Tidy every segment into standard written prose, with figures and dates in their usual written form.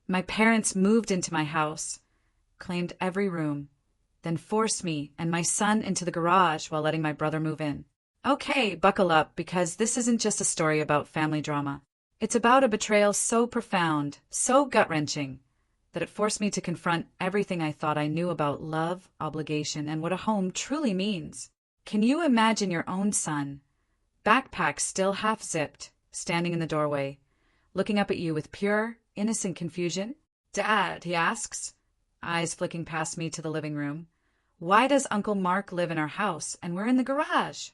My parents moved into my house, claimed every room, then forced me and my son into the garage while letting my brother move in. Okay, buckle up, because this isn't just a story about family drama. It's about a betrayal so profound, so gut-wrenching, that it forced me to confront everything I thought I knew about love, obligation, and what a home truly means. Can you imagine your own son, backpack still half-zipped, standing in the doorway, looking up at you with pure, innocent confusion? "Dad," he asks, eyes flicking past me to the living room, "why does Uncle Mark live in our house and we're in the garage?"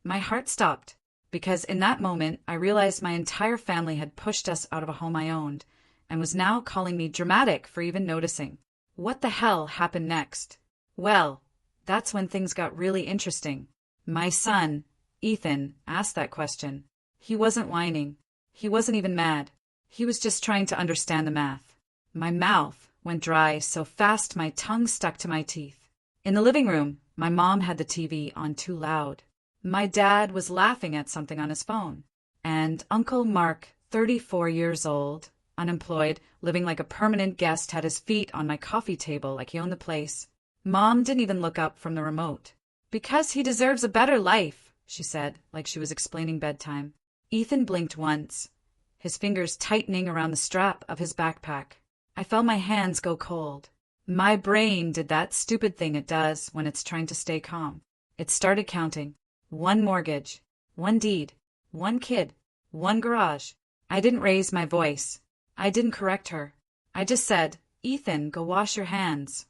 My heart stopped, because in that moment I realized my entire family had pushed us out of a home I owned, and was now calling me dramatic for even noticing. What the hell happened next? Well, that's when things got really interesting. My son, Ethan, asked that question. He wasn't whining. He wasn't even mad. He was just trying to understand the math. My mouth went dry so fast my tongue stuck to my teeth. In the living room, my mom had the TV on too loud. My dad was laughing at something on his phone. And Uncle Mark, 34 years old, unemployed, living like a permanent guest, had his feet on my coffee table like he owned the place. Mom didn't even look up from the remote. "Because he deserves a better life," she said, like she was explaining bedtime. Ethan blinked once, his fingers tightening around the strap of his backpack. I felt my hands go cold. My brain did that stupid thing it does when it's trying to stay calm. It started counting. 1 mortgage, 1 deed, 1 kid, 1 garage. I didn't raise my voice. I didn't correct her. I just said, "Ethan, go wash your hands."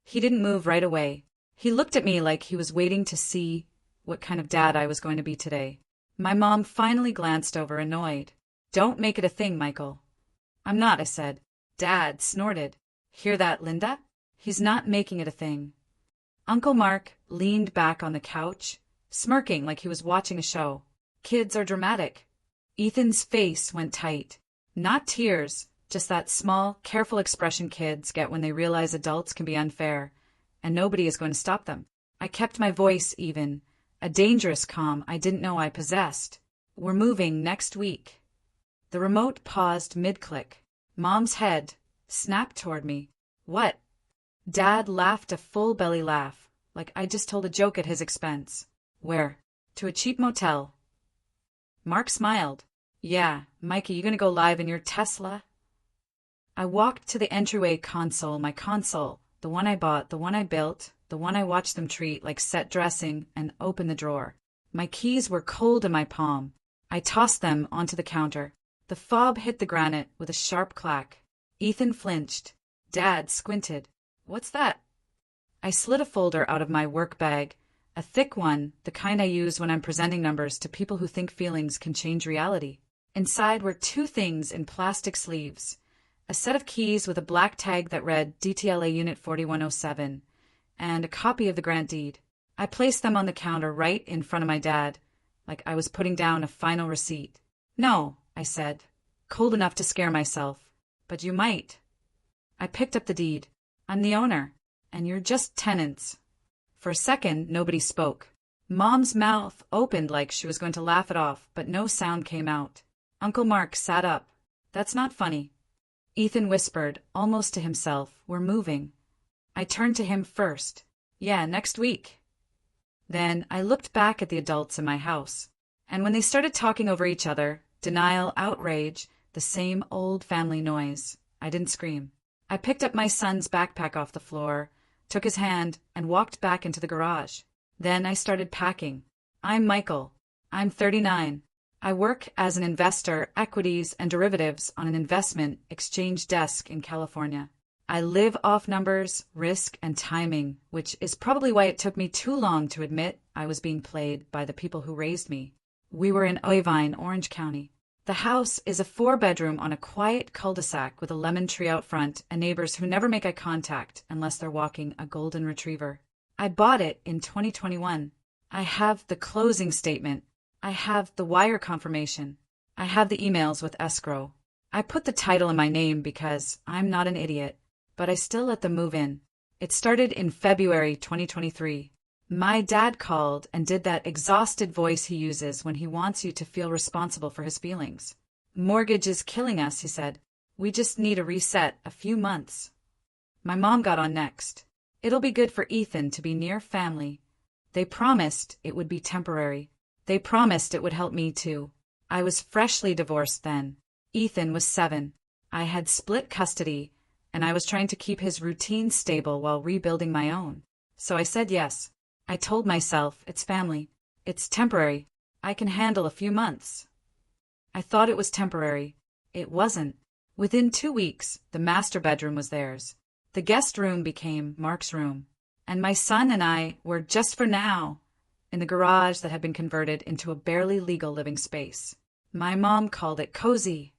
He didn't move right away. He looked at me like he was waiting to see what kind of dad I was going to be today. My mom finally glanced over, annoyed. "Don't make it a thing, Michael." "I'm not," I said. Dad snorted. "Hear that, Linda? He's not making it a thing." Uncle Mark leaned back on the couch, smirking like he was watching a show. "Kids are dramatic." Ethan's face went tight. Not tears, just that small, careful expression kids get when they realize adults can be unfair, and nobody is going to stop them. I kept my voice even, a dangerous calm I didn't know I possessed. "We're moving next week." The remote paused mid-click. Mom's head snapped toward me. "What?" Dad laughed a full belly laugh, like I just told a joke at his expense. "Where?" "To a cheap motel." Mark smiled. "Yeah, Mikey, you gonna go live in your Tesla?" I walked to the entryway console, my console, the one I bought, the one I built, the one I watched them treat like set dressing, and opened the drawer. My keys were cold in my palm. I tossed them onto the counter. The fob hit the granite with a sharp clack. Ethan flinched. Dad squinted. "What's that?" I slid a folder out of my work bag, a thick one, the kind I use when I'm presenting numbers to people who think feelings can change reality. Inside were 2 things in plastic sleeves, a set of keys with a black tag that read DTLA Unit 4107, and a copy of the grant deed. I placed them on the counter right in front of my dad, like I was putting down a final receipt. "No," I said, cold enough to scare myself, "but you might." I picked up the deed. "I'm the owner, and you're just tenants." For a second, nobody spoke. Mom's mouth opened like she was going to laugh it off, but no sound came out. Uncle Mark sat up. "That's not funny." Ethan whispered, almost to himself, "We're moving." I turned to him first. "Yeah, next week." Then I looked back at the adults in my house. And when they started talking over each other, denial, outrage, the same old family noise, I didn't scream. I picked up my son's backpack off the floor, took his hand, and walked back into the garage. Then I started packing. "I'm Michael. I'm 39. I work as an investor, equities and derivatives on an investment exchange desk in California. I live off numbers, risk, and timing, which is probably why it took me too long to admit I was being played by the people who raised me. We were in Irvine, Orange County. The house is a 4-bedroom on a quiet cul-de-sac with a lemon tree out front and neighbors who never make eye contact unless they're walking a golden retriever. I bought it in 2021. I have the closing statement. I have the wire confirmation. I have the emails with escrow. I put the title in my name because I'm not an idiot, but I still let them move in. It started in February 2023. My dad called and did that exhausted voice he uses when he wants you to feel responsible for his feelings. "Mortgage is killing us," he said. We just need a reset, a few months. My mom got on next. It'll be good for Ethan to be near family. They promised it would be temporary. They promised it would help me too. I was freshly divorced then. Ethan was 7. I had split custody, and I was trying to keep his routine stable while rebuilding my own. So I said yes. I told myself, it's family. It's temporary. I can handle a few months. I thought it was temporary. It wasn't. Within 2 weeks, the master bedroom was theirs. The guest room became Mark's room. And my son and I were, just for now, in the garage that had been converted into a barely legal living space. My mom called it cozy.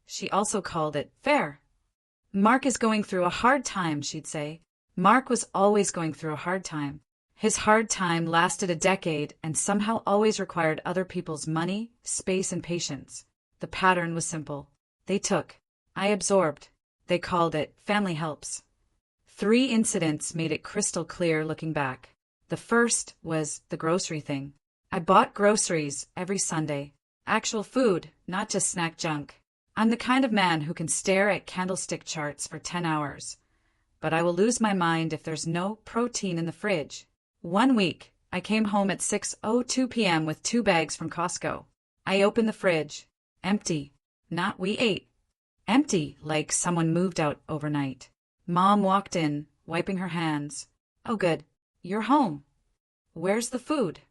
She also called it fair. Mark is going through a hard time, she'd say. Mark was always going through a hard time. His hard time lasted a decade and somehow always required other people's money, space, and patience. The pattern was simple. They took. I absorbed. They called it family helps. 3 incidents made it crystal clear looking back. The first was the grocery thing. I bought groceries every Sunday. Actual food, not just snack junk. I'm the kind of man who can stare at candlestick charts for 10 hours. But I will lose my mind if there's no protein in the fridge. One week, I came home at 6:02 p.m. with 2 bags from Costco. I opened the fridge. Empty. Not we ate. Empty, like someone moved out overnight. Mom walked in, wiping her hands. Oh good. You're home. Where's the food?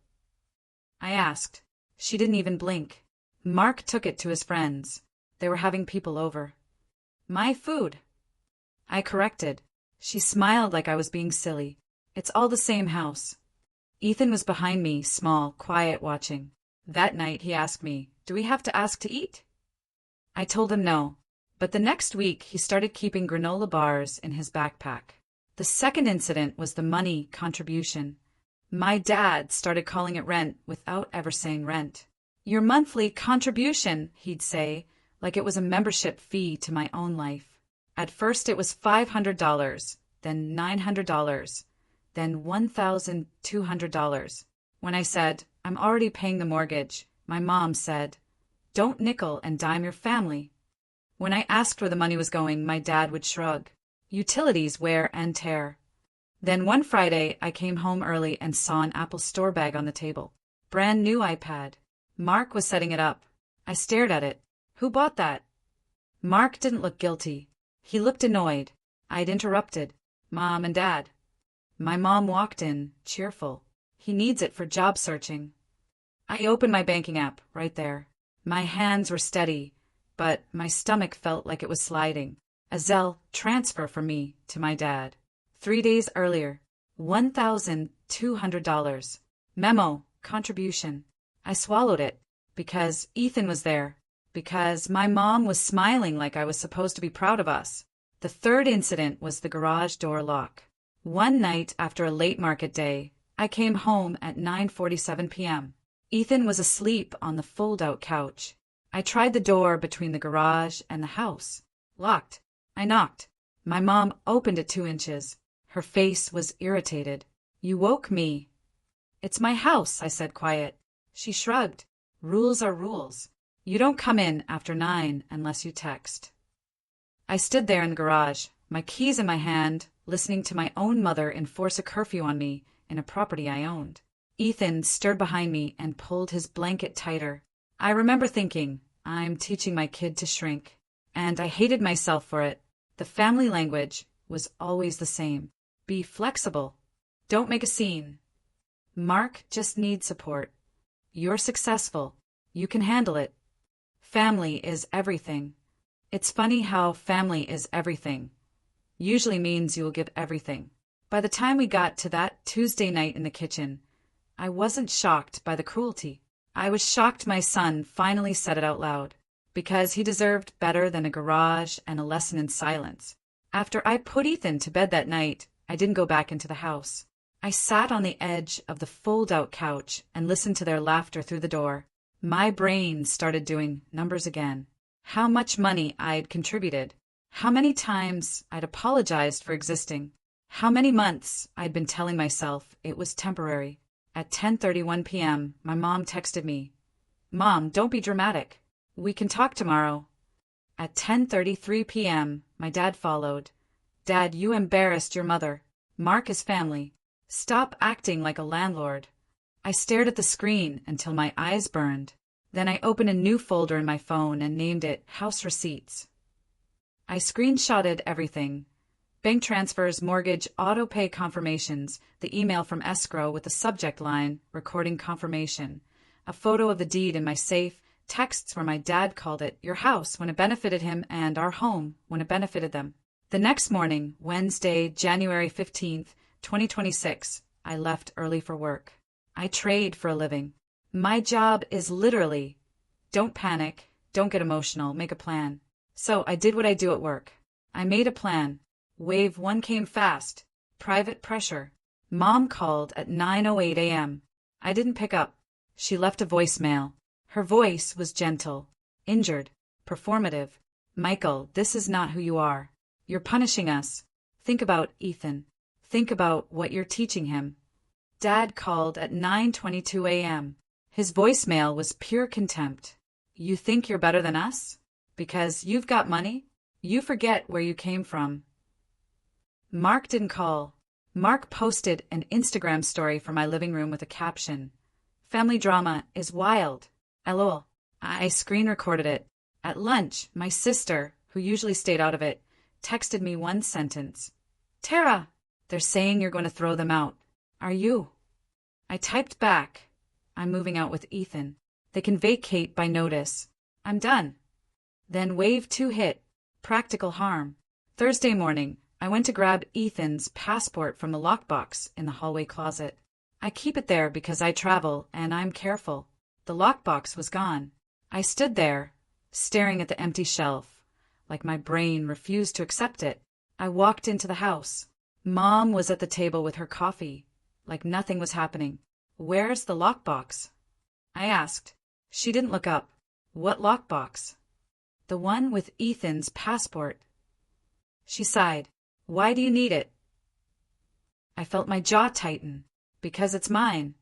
I asked. She didn't even blink. Mark took it to his friends. They were having people over. My food. I corrected. She smiled like I was being silly. It's all the same house. Ethan was behind me, small, quiet, watching. That night he asked me, do we have to ask to eat? I told him no. But the next week he started keeping granola bars in his backpack. The second incident was the money contribution. My dad started calling it rent without ever saying rent. Your monthly contribution, he'd say, like it was a membership fee to my own life. At first it was $500, then $900, then $1,200. When I said, I'm already paying the mortgage, my mom said, don't nickel and dime your family. When I asked where the money was going, my dad would shrug. Utilities wear and tear. Then one Friday, I came home early and saw an Apple Store bag on the table. Brand new iPad. Mark was setting it up. I stared at it. Who bought that? Mark didn't look guilty. He looked annoyed. I'd interrupted. Mom and Dad. My mom walked in, cheerful. He needs it for job searching. I opened my banking app, right there. My hands were steady, but my stomach felt like it was sliding. A Zelle transfer from me to my dad. 3 days earlier. $1,200. Memo, contribution. I swallowed it. Because Ethan was there. Because my mom was smiling like I was supposed to be proud of us. The third incident was the garage door lock. One night after a late market day, I came home at 9:47 p.m. Ethan was asleep on the fold-out couch. I tried the door between the garage and the house. Locked. I knocked. My mom opened it 2 inches. Her face was irritated. You woke me. It's my house, I said quiet. She shrugged. Rules are rules. You don't come in after 9 unless you text. I stood there in the garage, my keys in my hand, listening to my own mother enforce a curfew on me in a property I owned. Ethan stirred behind me and pulled his blanket tighter. I remember thinking, I'm teaching my kid to shrink. And I hated myself for it. The family language was always the same. Be flexible. Don't make a scene. Mark just needs support. You're successful. You can handle it. Family is everything. It's funny how family is everything usually means you will give everything. By the time we got to that Tuesday night in the kitchen, I wasn't shocked by the cruelty. I was shocked my son finally said it out loud, because he deserved better than a garage and a lesson in silence. After I put Ethan to bed that night, I didn't go back into the house. I sat on the edge of the fold-out couch and listened to their laughter through the door. My brain started doing numbers again. How much money I'd contributed. How many times I'd apologized for existing. How many months I'd been telling myself it was temporary. At 10:31 p.m., my mom texted me. Mom, don't be dramatic. We can talk tomorrow. At 10:33 p.m., my dad followed. Dad, you embarrassed your mother. Mark is family. Stop acting like a landlord. I stared at the screen until my eyes burned. Then I opened a new folder in my phone and named it House Receipts. I screenshotted everything. Bank transfers, mortgage, auto pay confirmations, the email from escrow with the subject line, recording confirmation, a photo of the deed in my safe, texts where my dad called it your house when it benefited him and our home when it benefited them. The next morning, Wednesday, January 15th, 2026, I left early for work. I trade for a living. My job is literally, don't panic, don't get emotional, make a plan. So I did what I do at work. I made a plan. Wave 1 came fast. Private pressure. Mom called at 9:08 a.m. I didn't pick up. She left a voicemail. Her voice was gentle, injured, performative. Michael, this is not who you are. You're punishing us. Think about Ethan. Think about what you're teaching him. Dad called at 9:22 a.m. His voicemail was pure contempt. You think you're better than us? Because you've got money? You forget where you came from. Mark didn't call. Mark posted an Instagram story from my living room with a caption. Family drama is wild. LOL. I screen recorded it. At lunch, my sister, who usually stayed out of it, texted me one sentence. Tara, they're saying you're going to throw them out. Are you? I typed back. I'm moving out with Ethan. They can vacate by notice. I'm done. Then wave 2 hit. Practical harm. Thursday morning, I went to grab Ethan's passport from the lockbox in the hallway closet. I keep it there because I travel and I'm careful. The lockbox was gone. I stood there, staring at the empty shelf, like my brain refused to accept it. I walked into the house. Mom was at the table with her coffee, like nothing was happening. Where's the lockbox? I asked. She didn't look up. What lockbox? The one with Ethan's passport. She sighed. Why do you need it? I felt my jaw tighten. Because it's mine.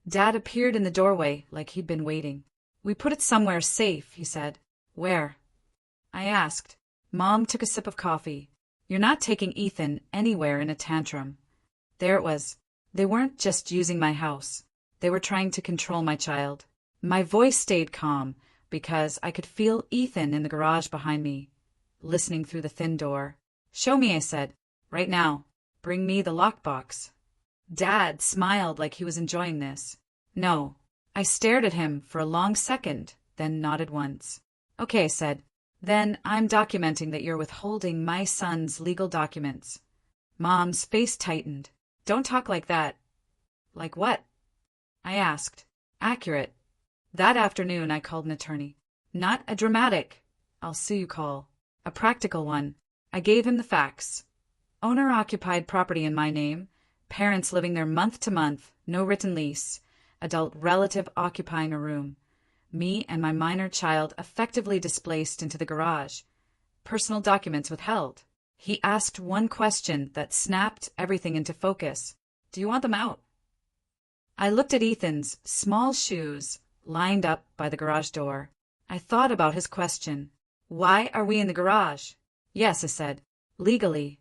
Dad appeared in the doorway like he'd been waiting. We put it somewhere safe, he said. Where? I asked. Mom took a sip of coffee. You're not taking Ethan anywhere in a tantrum. There it was. They weren't just using my house. They were trying to control my child. My voice stayed calm because I could feel Ethan in the garage behind me, listening through the thin door. Show me, I said. Right now. Bring me the lockbox. Dad smiled like he was enjoying this. No. I stared at him for a long second, then nodded once. Okay, I said. Then I'm documenting that you're withholding my son's legal documents. Mom's face tightened. Don't talk like that. Like what? I asked. Accurate. That afternoon I called an attorney. Not a dramatic, I'll sue you call. A practical one. I gave him the facts. Owner-occupied property in my name. Parents living there month to month. No written lease. Adult relative occupying a room. Me and my minor child effectively displaced into the garage. Personal documents withheld. He asked one question that snapped everything into focus. Do you want them out? I looked at Ethan's small shoes lined up by the garage door. I thought about his question. Why are we in the garage? Yes, I said. Legally.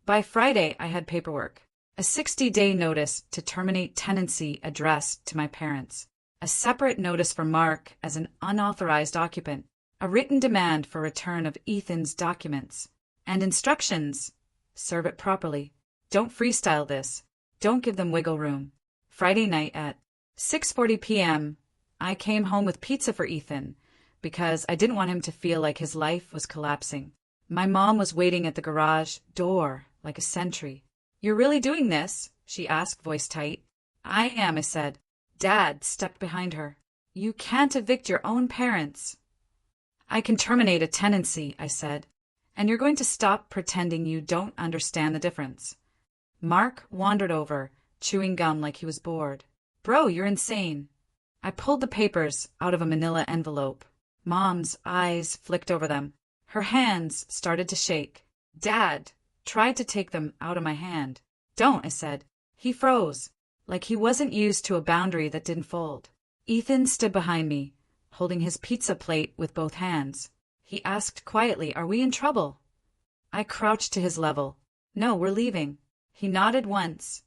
By Friday, I had paperwork. A 60-day notice to terminate tenancy addressed to my parents. A separate notice for Mark as an unauthorized occupant. A written demand for return of Ethan's documents. And instructions. Serve it properly. Don't freestyle this. Don't give them wiggle room. Friday night at 6:40 p.m., I came home with pizza for Ethan because I didn't want him to feel like his life was collapsing. My mom was waiting at the garage door like a sentry. You're really doing this? She asked, voice tight. I am, I said. Dad stepped behind her. You can't evict your own parents. I can terminate a tenancy, I said. And you're going to stop pretending you don't understand the difference. Mark wandered over, chewing gum like he was bored. Bro, you're insane. I pulled the papers out of a manila envelope. Mom's eyes flicked over them. Her hands started to shake. Dad tried to take them out of my hand. Don't, I said. He froze, like he wasn't used to a boundary that didn't fold. Ethan stood behind me, holding his pizza plate with both hands. He asked quietly, "Are we in trouble?" I crouched to his level. "No, we're leaving." He nodded once,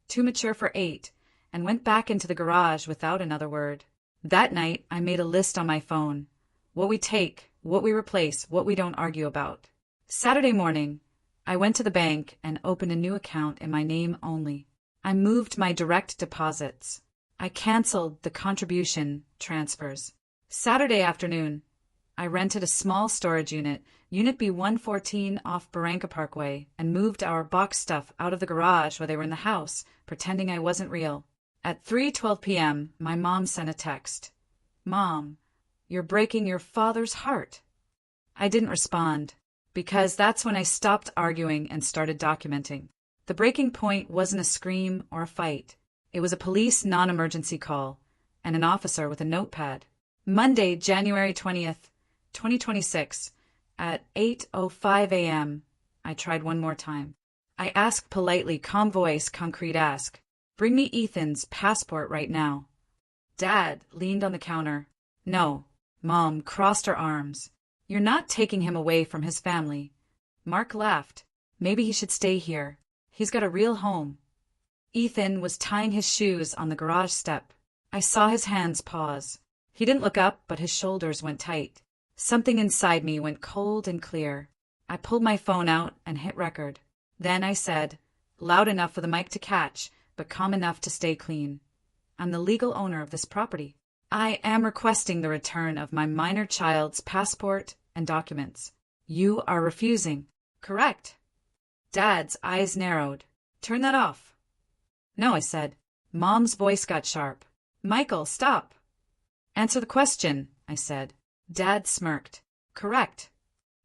too mature for 8, and went back into the garage without another word. That night, I made a list on my phone. What we take, what we replace, what we don't argue about. Saturday morning, I went to the bank and opened a new account in my name only. I moved my direct deposits. I canceled the contribution transfers. Saturday afternoon, I rented a small storage unit, Unit B114 off Barranca Parkway, and moved our box stuff out of the garage while they were in the house, pretending I wasn't real. At 3:12 p.m., my mom sent a text. "Mom, you're breaking your father's heart." I didn't respond, because that's when I stopped arguing and started documenting. The breaking point wasn't a scream or a fight. It was a police non-emergency call, and an officer with a notepad. Monday, January 20th, 2026, at 8:05 a.m., I tried one more time. I asked politely, calm voice, concrete ask, "Bring me Ethan's passport right now." Dad leaned on the counter. "No." Mom crossed her arms. "You're not taking him away from his family." Mark laughed. "Maybe he should stay here. He's got a real home." Ethan was tying his shoes on the garage step. I saw his hands pause. He didn't look up, but his shoulders went tight. Something inside me went cold and clear. I pulled my phone out and hit record. Then I said, loud enough for the mic to catch, but calm enough to stay clean, "I'm the legal owner of this property. I am requesting the return of my minor child's passport and documents." "You are refusing." "Correct." Dad's eyes narrowed. "Turn that off." "No," I said. Mom's voice got sharp. "Michael, stop." "Answer the question," I said. Dad smirked. "Correct."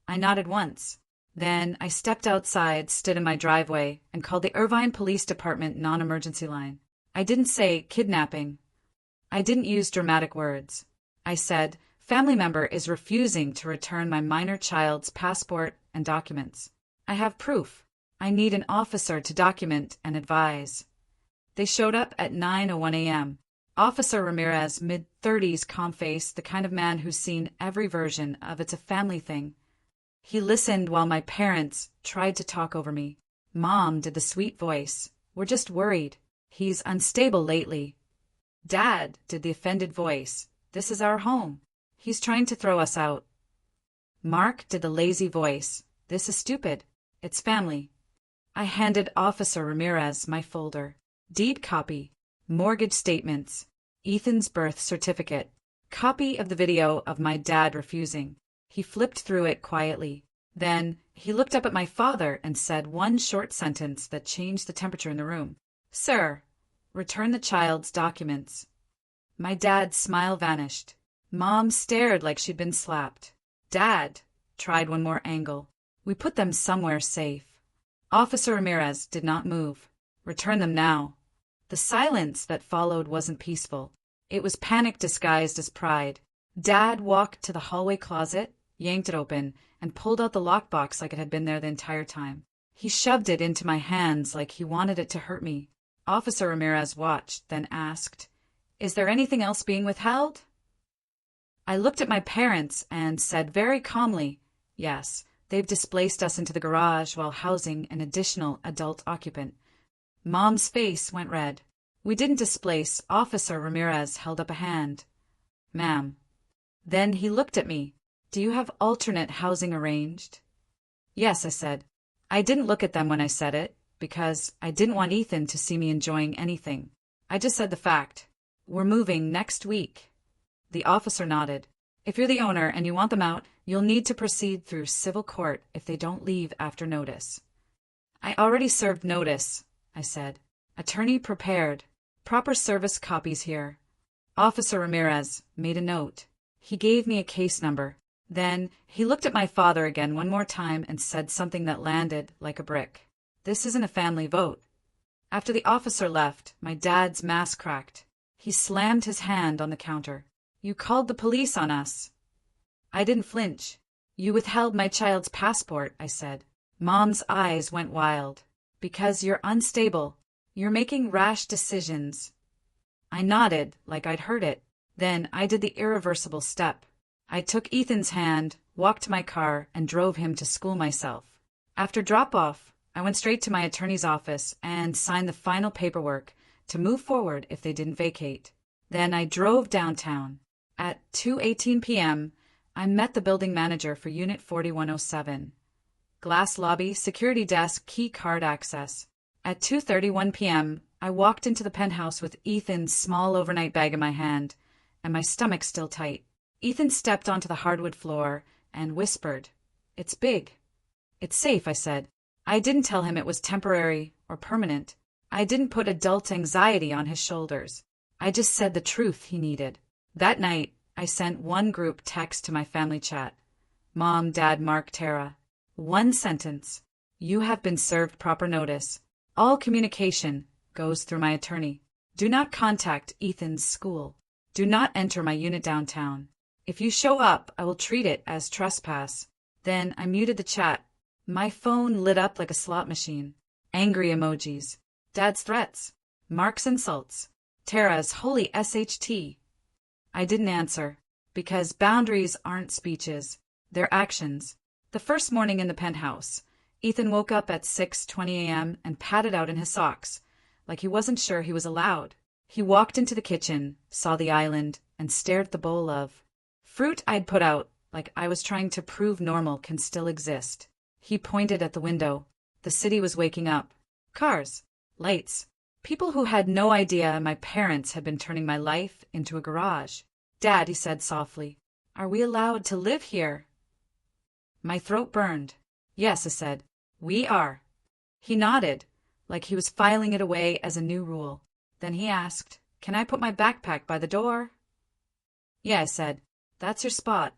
I nodded once. Then I stepped outside, stood in my driveway, and called the Irvine Police Department non-emergency line. I didn't say kidnapping. I didn't use dramatic words. I said, "Family member is refusing to return my minor child's passport and documents. I have proof. I need an officer to document and advise." They showed up at 9:01 a.m. Officer Ramirez, mid-30s, calm face, the kind of man who's seen every version of "it's a family thing." He listened while my parents tried to talk over me. Mom did the sweet voice. "We're just worried. He's unstable lately." Dad did the offended voice. "This is our home. He's trying to throw us out." Mark did the lazy voice. "This is stupid. It's family." I handed Officer Ramirez my folder. Deed copy, mortgage statements, Ethan's birth certificate, copy of the video of my dad refusing. He flipped through it quietly. Then he looked up at my father and said one short sentence that changed the temperature in the room. "Sir, return the child's documents." My dad's smile vanished. Mom stared like she'd been slapped. Dad tried one more angle. "We put them somewhere safe." Officer Ramirez did not move. "Return them now." The silence that followed wasn't peaceful. It was panic disguised as pride. Dad walked to the hallway closet, yanked it open, and pulled out the lockbox like it had been there the entire time. He shoved it into my hands like he wanted it to hurt me. Officer Ramirez watched, then asked, "Is there anything else being withheld?" I looked at my parents and said very calmly, "Yes, they've displaced us into the garage while housing an additional adult occupant." Mom's face went red. "We didn't displace." Officer Ramirez held up a hand. "Ma'am." Then he looked at me. "Do you have alternate housing arranged?" "Yes," I said. I didn't look at them when I said it, because I didn't want Ethan to see me enjoying anything. I just said the fact. "We're moving next week." The officer nodded. "If you're the owner and you want them out, you'll need to proceed through civil court if they don't leave after notice." "I already served notice," I said. "Attorney prepared. Proper service copies here." Officer Ramirez made a note. He gave me a case number. Then he looked at my father again one more time and said something that landed like a brick. "This isn't a family vote." After the officer left, my dad's mask cracked. He slammed his hand on the counter. "You called the police on us." I didn't flinch. "You withheld my child's passport," I said. Mom's eyes went wild. "Because you're unstable. You're making rash decisions." I nodded like I'd heard it. Then I did the irreversible step. I took Ethan's hand, walked to my car, and drove him to school myself. After drop-off, I went straight to my attorney's office and signed the final paperwork to move forward if they didn't vacate. Then I drove downtown. At 2:18 p.m., I met the building manager for Unit 4107. Glass lobby, security desk, key card access. At 2:31 p.m., I walked into the penthouse with Ethan's small overnight bag in my hand, and my stomach still tight. Ethan stepped onto the hardwood floor and whispered, "It's big." "It's safe," I said. I didn't tell him it was temporary or permanent. I didn't put adult anxiety on his shoulders. I just said the truth he needed. That night, I sent one group text to my family chat. Mom, Dad, Mark, Tara. One sentence. "You have been served proper notice. All communication goes through my attorney. Do not contact Ethan's school. Do not enter my unit downtown. If you show up, I will treat it as trespass." Then I muted the chat. My phone lit up like a slot machine. Angry emojis. Dad's threats. Mark's insults. Tara's holy SHT. I didn't answer, because boundaries aren't speeches, they're actions. The first morning in the penthouse, Ethan woke up at 6:20 a.m. and padded out in his socks, like he wasn't sure he was allowed. He walked into the kitchen, saw the island, and stared at the bowl of fruit I'd put out, like I was trying to prove normal can still exist. He pointed at the window. The city was waking up. Cars. Lights. People who had no idea my parents had been turning my life into a garage. "Dad," he said softly, "are we allowed to live here?" My throat burned. "Yes," I said. "We are." He nodded, like he was filing it away as a new rule. Then he asked, "Can I put my backpack by the door?" "Yeah," I said. "That's your spot."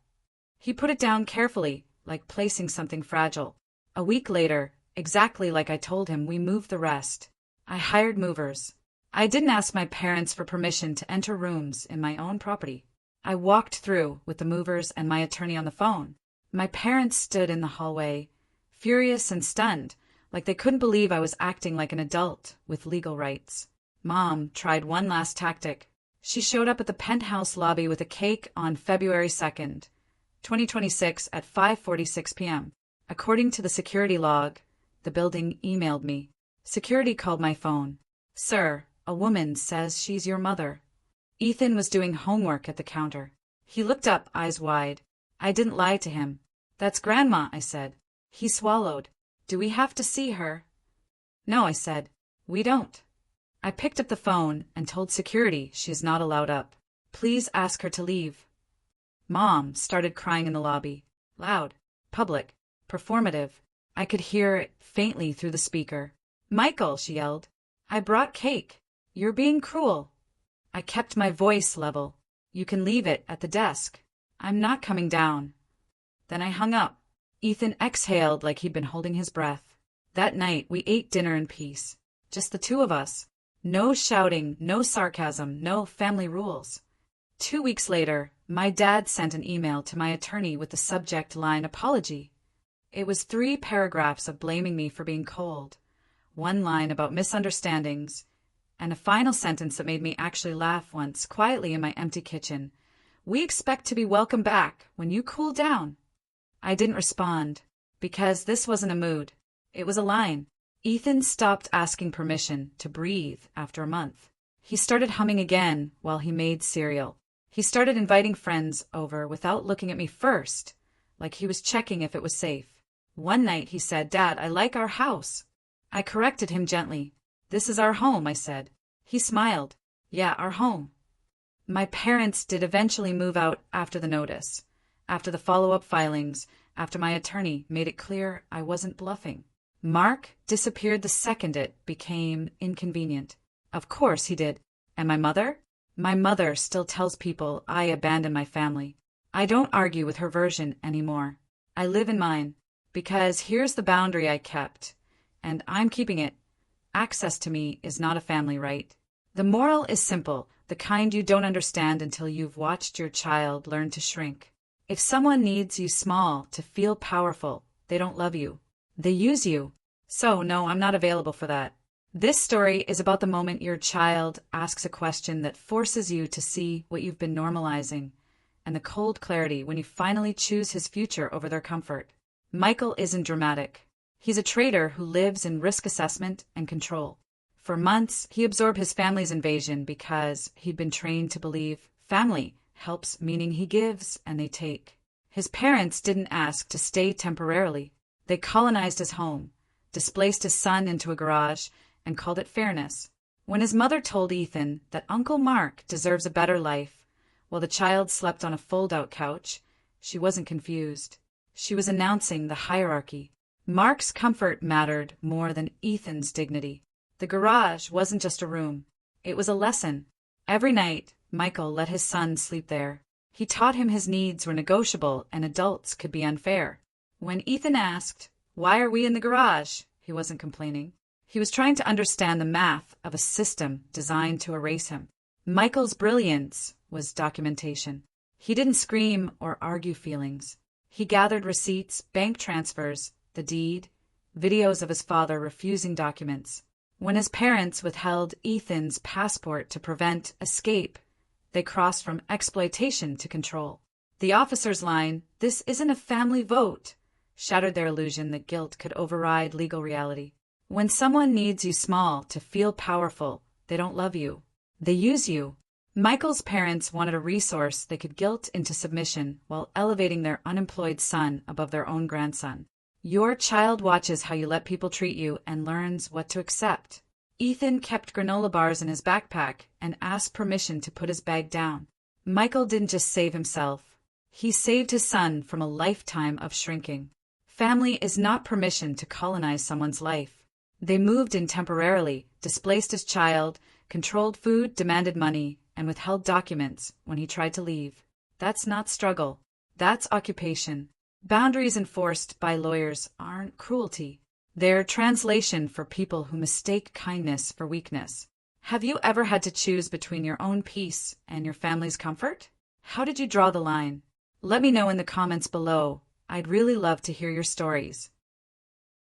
He put it down carefully, like placing something fragile. A week later, exactly like I told him, we moved the rest. I hired movers. I didn't ask my parents for permission to enter rooms in my own property. I walked through with the movers and my attorney on the phone. My parents stood in the hallway, furious and stunned, like they couldn't believe I was acting like an adult with legal rights. Mom tried one last tactic. She showed up at the penthouse lobby with a cake on February 2nd, 2026 at 5:46 p.m. According to the security log, the building emailed me. Security called my phone. "Sir, a woman says she's your mother." Ethan was doing homework at the counter. He looked up, eyes wide. I didn't lie to him. "That's Grandma," I said. He swallowed. "Do we have to see her?" "No," I said. "We don't." I picked up the phone and told security she is not allowed up. "Please ask her to leave." Mom started crying in the lobby. Loud, public, performative. I could hear it faintly through the speaker. "Michael," she yelled, "I brought cake. You're being cruel." I kept my voice level. "You can leave it at the desk. I'm not coming down." Then I hung up. Ethan exhaled like he'd been holding his breath. That night we ate dinner in peace. Just the two of us. No shouting, no sarcasm, no family rules. 2 weeks later, my dad sent an email to my attorney with the subject line apology. It was 3 paragraphs of blaming me for being cold, 1 line about misunderstandings, and a final sentence that made me actually laugh once quietly in my empty kitchen. "We expect to be welcome back when you cool down." I didn't respond, because this wasn't a mood. It was a line. Ethan stopped asking permission to breathe after a month. He started humming again while he made cereal. He started inviting friends over without looking at me first, like he was checking if it was safe. One night he said, "Dad, I like our house." I corrected him gently. "This is our home," I said. He smiled. "Yeah, our home." My parents did eventually move out after the notice, after the follow-up filings, after my attorney made it clear I wasn't bluffing. Mark disappeared the second it became inconvenient. Of course he did. And my mother? My mother still tells people I abandoned my family. I don't argue with her version anymore. I live in mine. Because here's the boundary I kept, and I'm keeping it. Access to me is not a family right. The moral is simple, the kind you don't understand until you've watched your child learn to shrink. If someone needs you small to feel powerful, they don't love you. They use you. So no, I'm not available for that. This story is about the moment your child asks a question that forces you to see what you've been normalizing, and the cold clarity when you finally choose his future over their comfort. Michael isn't dramatic. He's a trader who lives in risk assessment and control. For months, he absorbed his family's invasion because he'd been trained to believe family helps, meaning he gives and they take. His parents didn't ask to stay temporarily. They colonized his home, displaced his son into a garage, and called it fairness. When his mother told Ethan that Uncle Mark deserves a better life, while the child slept on a fold-out couch, she wasn't confused. She was announcing the hierarchy. Mark's comfort mattered more than Ethan's dignity. The garage wasn't just a room. It was a lesson. Every night, Michael let his son sleep there. He taught him his needs were negotiable and adults could be unfair. When Ethan asked, "Why are we in the garage?" he wasn't complaining. He was trying to understand the math of a system designed to erase him. Michael's brilliance was documentation. He didn't scream or argue feelings. He gathered receipts, bank transfers, the deed, videos of his father refusing documents. When his parents withheld Ethan's passport to prevent escape, they crossed from exploitation to control. The officer's line, "This isn't a family vote," shattered their illusion that guilt could override legal reality. When someone needs you small to feel powerful, they don't love you. They use you. Michael's parents wanted a resource they could guilt into submission while elevating their unemployed son above their own grandson. Your child watches how you let people treat you and learns what to accept. Ethan kept granola bars in his backpack and asked permission to put his bag down. Michael didn't just save himself. He saved his son from a lifetime of shrinking. Family is not permission to colonize someone's life. They moved in temporarily, displaced his child, controlled food, demanded money, and withheld documents when he tried to leave. That's not struggle. That's occupation. Boundaries enforced by lawyers aren't cruelty. They're translation for people who mistake kindness for weakness. Have you ever had to choose between your own peace and your family's comfort? How did you draw the line? Let me know in the comments below. I'd really love to hear your stories.